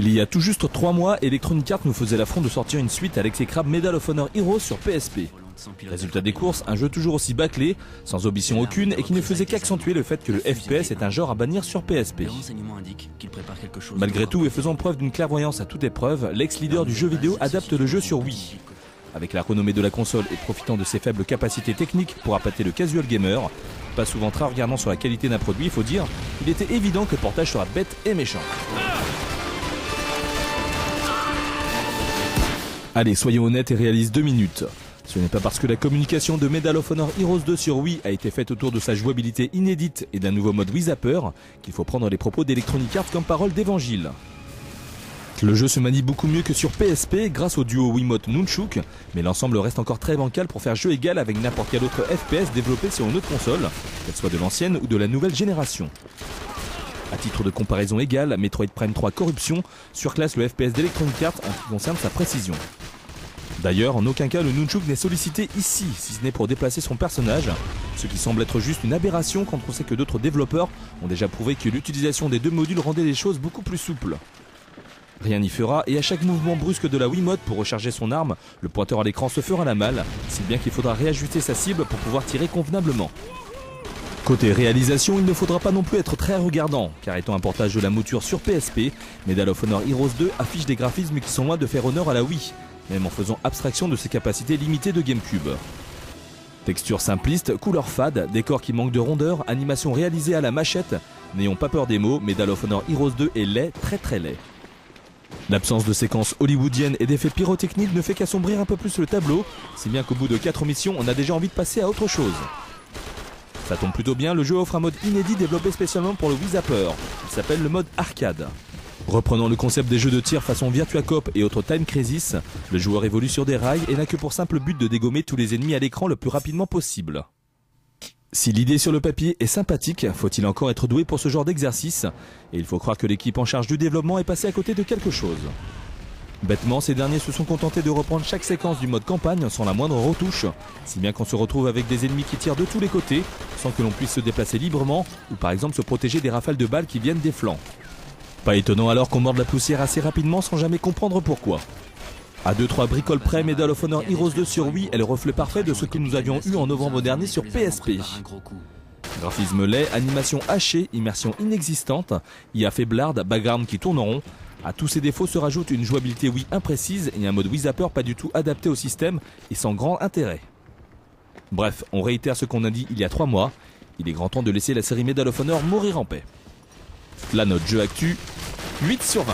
Il y a tout juste 3 mois, Electronic Arts nous faisait l'affront de sortir une suite à l'exécrable Medal of Honor Heroes sur PSP. Résultat des courses, un jeu toujours aussi bâclé, sans ambition aucune et qui ne faisait qu'accentuer le fait que le FPS est un genre à bannir sur PSP. Malgré tout et faisant preuve d'une clairvoyance à toute épreuve, l'ex-leader du jeu vidéo adapte le jeu sur Wii. Avec la renommée de la console et profitant de ses faibles capacités techniques pour appâter le casual gamer, pas souvent très regardant sur la qualité d'un produit, il faut dire, il était évident que le portage sera bête et méchant. Allez, soyons honnêtes et réalistes 2 minutes. Ce n'est pas parce que la communication de Medal of Honor Heroes 2 sur Wii a été faite autour de sa jouabilité inédite et d'un nouveau mode Wii Zapper qu'il faut prendre les propos d'Electronic Arts comme parole d'évangile. Le jeu se manie beaucoup mieux que sur PSP grâce au duo Wiimote Nunchuk, mais l'ensemble reste encore très bancal pour faire jeu égal avec n'importe quel autre FPS développé sur une autre console, qu'elle soit de l'ancienne ou de la nouvelle génération. À titre de comparaison égale, Metroid Prime 3 Corruption surclasse le FPS d'Electronic Arts en ce qui concerne sa précision. D'ailleurs, en aucun cas le Nunchuk n'est sollicité ici, si ce n'est pour déplacer son personnage, ce qui semble être juste une aberration quand on sait que d'autres développeurs ont déjà prouvé que l'utilisation des 2 modules rendait les choses beaucoup plus souples. Rien n'y fera et à chaque mouvement brusque de la Wiimote pour recharger son arme, le pointeur à l'écran se fera la malle, si bien qu'il faudra réajuster sa cible pour pouvoir tirer convenablement. Côté réalisation, il ne faudra pas non plus être très regardant, car étant un portage de la mouture sur PSP, Medal of Honor Heroes 2 affiche des graphismes qui sont loin de faire honneur à la Wii, même en faisant abstraction de ses capacités limitées de GameCube. Texture simpliste, couleurs fades, décors qui manquent de rondeur, animation réalisée à la machette, n'ayons pas peur des mots, Medal of Honor Heroes 2 est laid, très laid. L'absence de séquences hollywoodiennes et d'effets pyrotechniques ne fait qu'assombrir un peu plus le tableau, si bien qu'au bout de 4 missions, on a déjà envie de passer à autre chose. Ça tombe plutôt bien, le jeu offre un mode inédit développé spécialement pour le Wii Zapper. Il s'appelle le mode arcade. Reprenant le concept des jeux de tir façon Virtua Cop et autres Time Crisis, le joueur évolue sur des rails et n'a que pour simple but de dégommer tous les ennemis à l'écran le plus rapidement possible. Si l'idée sur le papier est sympathique, faut-il encore être doué pour ce genre d'exercice, et il faut croire que l'équipe en charge du développement est passée à côté de quelque chose. Bêtement, ces derniers se sont contentés de reprendre chaque séquence du mode campagne sans la moindre retouche, si bien qu'on se retrouve avec des ennemis qui tirent de tous les côtés, sans que l'on puisse se déplacer librement, ou par exemple se protéger des rafales de balles qui viennent des flancs. Pas étonnant alors qu'on morde la poussière assez rapidement sans jamais comprendre pourquoi. À 2-3 bricoles près, Medal of Honor Heroes 2 sur Wii est le reflet parfait de ce que nous avions eu en novembre dernier sur PSP. Graphisme laid, animation hachée, immersion inexistante, IA faiblarde, background qui tourneront. À tous ces défauts se rajoute une jouabilité Wii imprécise et un mode Wii Zapper pas du tout adapté au système et sans grand intérêt. Bref, on réitère ce qu'on a dit il y a 3 mois, il est grand temps de laisser la série Medal of Honor mourir en paix. La note jeu actu, 8 sur 20.